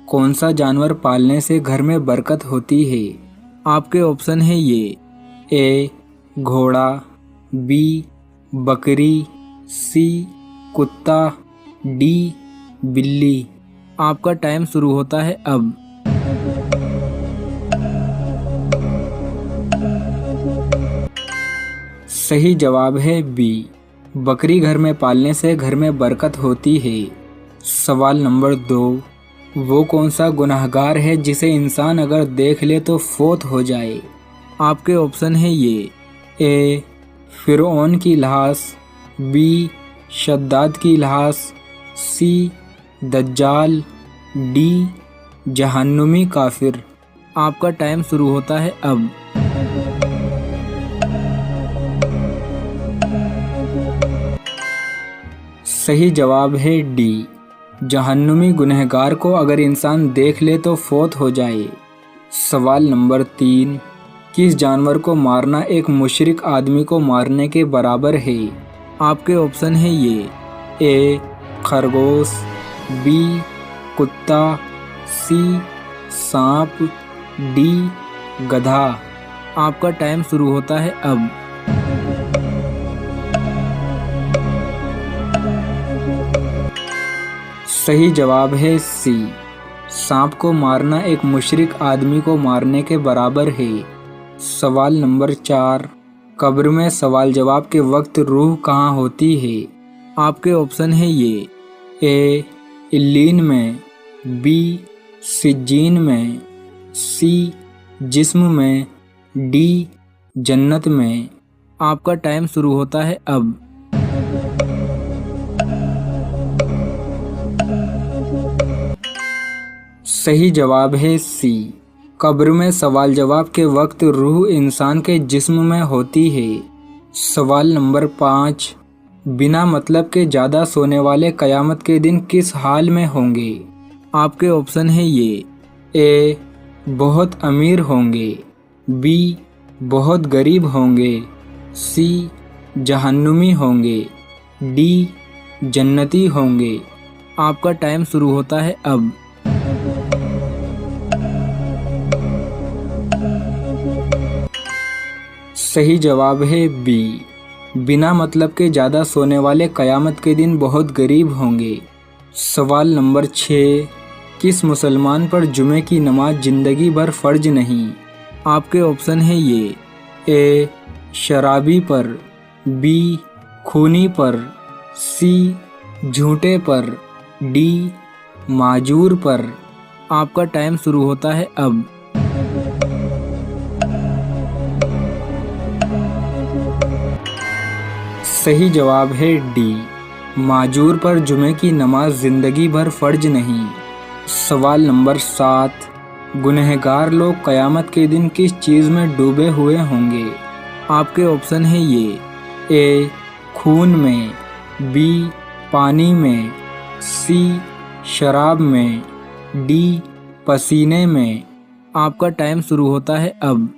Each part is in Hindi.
कौन सा जानवर पालने से घर में बरकत होती है? आपके ऑप्शन है ये ए घोड़ा, बी बकरी, सी कुत्ता, डी बिल्ली। आपका टाइम शुरू होता है अब। सही जवाब है बी, बकरी घर में पालने से घर में बरकत होती है। सवाल नंबर 2, वो कौन सा गुनहगार है जिसे इंसान अगर देख ले तो फौत हो जाए? आपके ऑप्शन है ये ए फिरौन की लाश, बी शद्दाद की लाश, सी दज्जाल, डी जहन्नुमी काफिर। आपका टाइम शुरू होता है अब। सही जवाब है डी, जहन्नुमी गुनहगार को अगर इंसान देख ले तो फौत हो जाए। सवाल नंबर 3, किस जानवर को मारना एक मुशरिक आदमी को मारने के बराबर है? आपके ऑप्शन है ये ए खरगोश, बी कुत्ता, सी सांप, डी गधा। आपका टाइम शुरू होता है अब। सही जवाब है सी, सांप को मारना एक मुशरिक आदमी को मारने के बराबर है। सवाल नंबर 4, कब्र में सवाल जवाब के वक्त रूह कहाँ होती है? आपके ऑप्शन है ये ए इल्लीन में, बी सिज्जीन में, सी जिस्म में, डी जन्नत में। आपका टाइम शुरू होता है अब। सही जवाब है सी, कब्र में सवाल जवाब के वक्त रूह इंसान के जिस्म में होती है। सवाल नंबर 5, बिना मतलब के ज़्यादा सोने वाले क़यामत के दिन किस हाल में होंगे? आपके ऑप्शन है ये ए बहुत अमीर होंगे, बी बहुत गरीब होंगे, सी जहन्नुमी होंगे, डी जन्नती होंगे। आपका टाइम शुरू होता है अब। सही जवाब है बी, बिना मतलब के ज़्यादा सोने वाले क़यामत के दिन बहुत गरीब होंगे। सवाल नंबर 6, किस मुसलमान पर जुमे की नमाज ज़िंदगी भर फ़र्ज नहीं? आपके ऑप्शन है ये ए शराबी पर, बी खूनी पर, सी झूठे पर, डी माजूर पर। आपका टाइम शुरू होता है अब। सही जवाब है डी, माजूर पर जुमे की नमाज ज़िंदगी भर फ़र्ज नहीं। सवाल नंबर 7, गुनहगार लोग क़यामत के दिन किस चीज़ में डूबे हुए होंगे? आपके ऑप्शन है ये ए खून में, बी पानी में, सी शराब में, डी पसीने में। आपका टाइम शुरू होता है अब।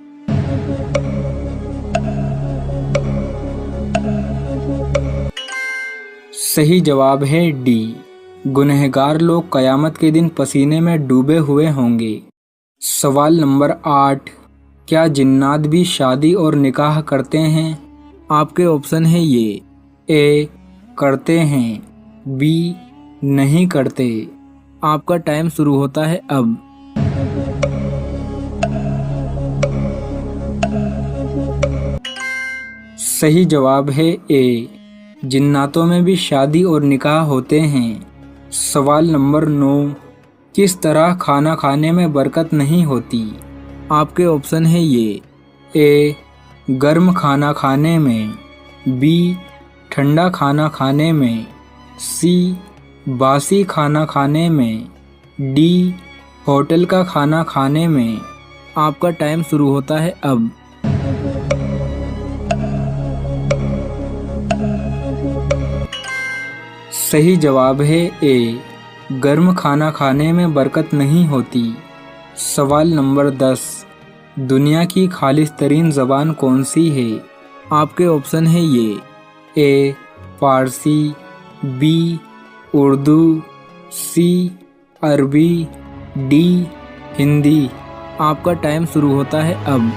सही जवाब है डी, गुनहगार लोग क़यामत के दिन पसीने में डूबे हुए होंगे। सवाल नंबर 8, क्या जिन्नात भी शादी और निकाह करते हैं? आपके ऑप्शन है ये ए करते हैं, बी नहीं करते। आपका टाइम शुरू होता है अब। सही जवाब है ए, जिन्नातों में भी शादी और निकाह होते हैं। सवाल नंबर 9, किस तरह खाना खाने में बरकत नहीं होती? आपके ऑप्शन है ये ए गर्म खाना खाने में, बी ठंडा खाना खाने में, सी बासी खाना खाने में, डी होटल का खाना खाने में। आपका टाइम शुरू होता है अब। सही जवाब है ए, गर्म खाना खाने में बरकत नहीं होती। सवाल नंबर 10, दुनिया की खालिस तरीन ज़बान कौन सी है? आपके ऑप्शन है ये ए फारसी, बी उर्दू, सी अरबी, डी हिंदी। आपका टाइम शुरू होता है अब।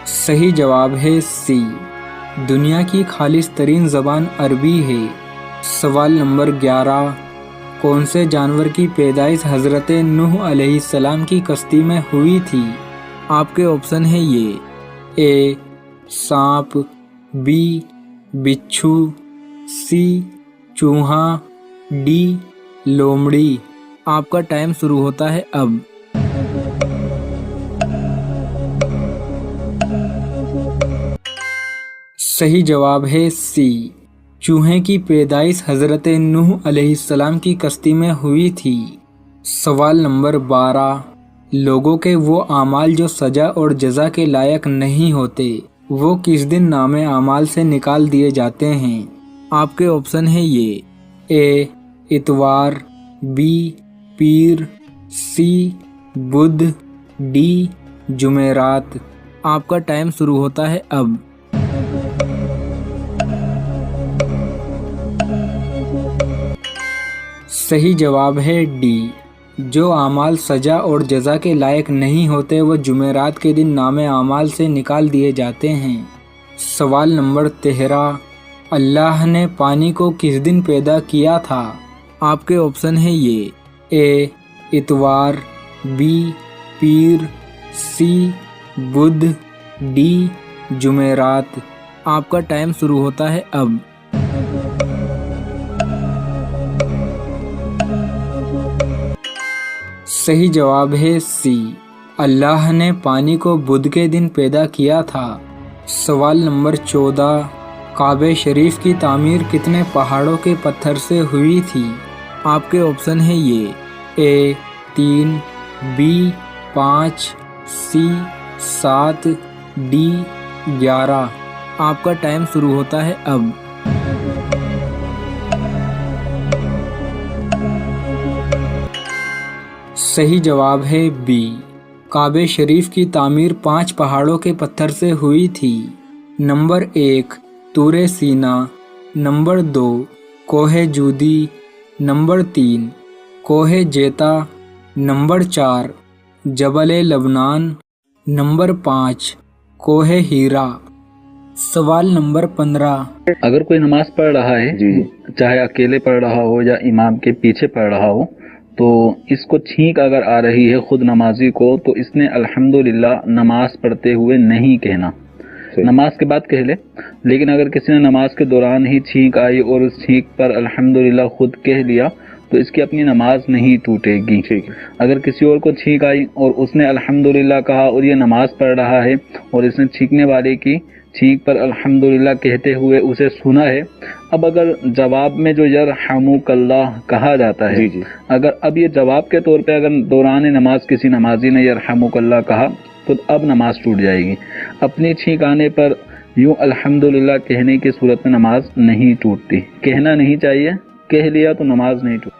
सही जवाब है सी, दुनिया की खालिस तरीन ज़बान अरबी है। सवाल नंबर 11, कौन से जानवर की पैदाइश हज़रत नूह अलैहिस्सलाम की कश्ती में हुई थी? आपके ऑप्शन है ये, ए सांप, बी बिच्छू, सी चूहा, डी लोमड़ी। आपका टाइम शुरू होता है अब। सही जवाब है सी, चूहे की पैदाइश हज़रत नूह अलैहिस्सलाम की कश्ती में हुई थी। सवाल नंबर 12, लोगों के वो आमाल जो सजा और जजा के लायक नहीं होते वो किस दिन नामे आमाल से निकाल दिए जाते हैं? आपके ऑप्शन है ये, ए इतवार, बी पीर, सी बुध, डी जुमेरात। आपका टाइम शुरू होता है अब। सही जवाब है डी, जो आमाल सजा और जजा के लायक नहीं होते वो जुमेरात के दिन नामे आमाल से निकाल दिए जाते हैं। सवाल नंबर 13, अल्लाह ने पानी को किस दिन पैदा किया था? आपके ऑप्शन है ये, ए इतवार, बी पीर, सी बुध, डी जुमेरात। आपका टाइम शुरू होता है अब। सही जवाब है सी, अल्लाह ने पानी को बुध के दिन पैदा किया था। सवाल नंबर 14, काबे शरीफ की तामीर कितने पहाड़ों के पत्थर से हुई थी? आपके ऑप्शन है ये, ए 3, बी 5, सी 7, डी 11। आपका टाइम शुरू होता है अब। सही जवाब है बी, काबे शरीफ की तामीर 5 पहाड़ों के पत्थर से हुई थी। नंबर 1 तूरे सीना, नंबर 2 कोहे जूदी, नंबर 3 कोहे जेता, नंबर 4 जबल लबनान, नंबर 5 कोहे हीरा। सवाल नंबर 15, अगर कोई नमाज पढ़ रहा है चाहे अकेले पढ़ रहा हो या इमाम के पीछे पढ़ रहा हो तो इसको छींक अगर आ रही है खुद नमाजी को तो इसने अल्हम्दुलिल्लाह नमाज पढ़ते हुए नहीं कहना, नमाज के बाद कह ले। लेकिन अगर किसी ने नमाज के दौरान ही छींक आई और उस छींक पर अल्हम्दुलिल्लाह खुद कह लिया तो इसकी अपनी नमाज नहीं टूटेगी। अगर किसी और को छींक आई और उसने अल्हम्दुलिल्लाह कहा और ये नमाज पढ़ रहा है और इसने छींकने वाले की छींक पर अल्हम्दुलिल्लाह कहते हुए उसे सुना है, अब अगर जवाब में जो यरहमुकल्लाह कहा जाता है, अगर अब ये जवाब के तौर पे अगर दौरान नमाज किसी नमाजी ने यरहमुकल्लाह कहा तो अब नमाज टूट जाएगी। अपनी छींक आने पर यूं अल्हम्दुलिल्लाह कहने की सूरत में नमाज नहीं टूटती। कहना नहीं चाहिए, कह लिया तो नमाज नहीं टूटती।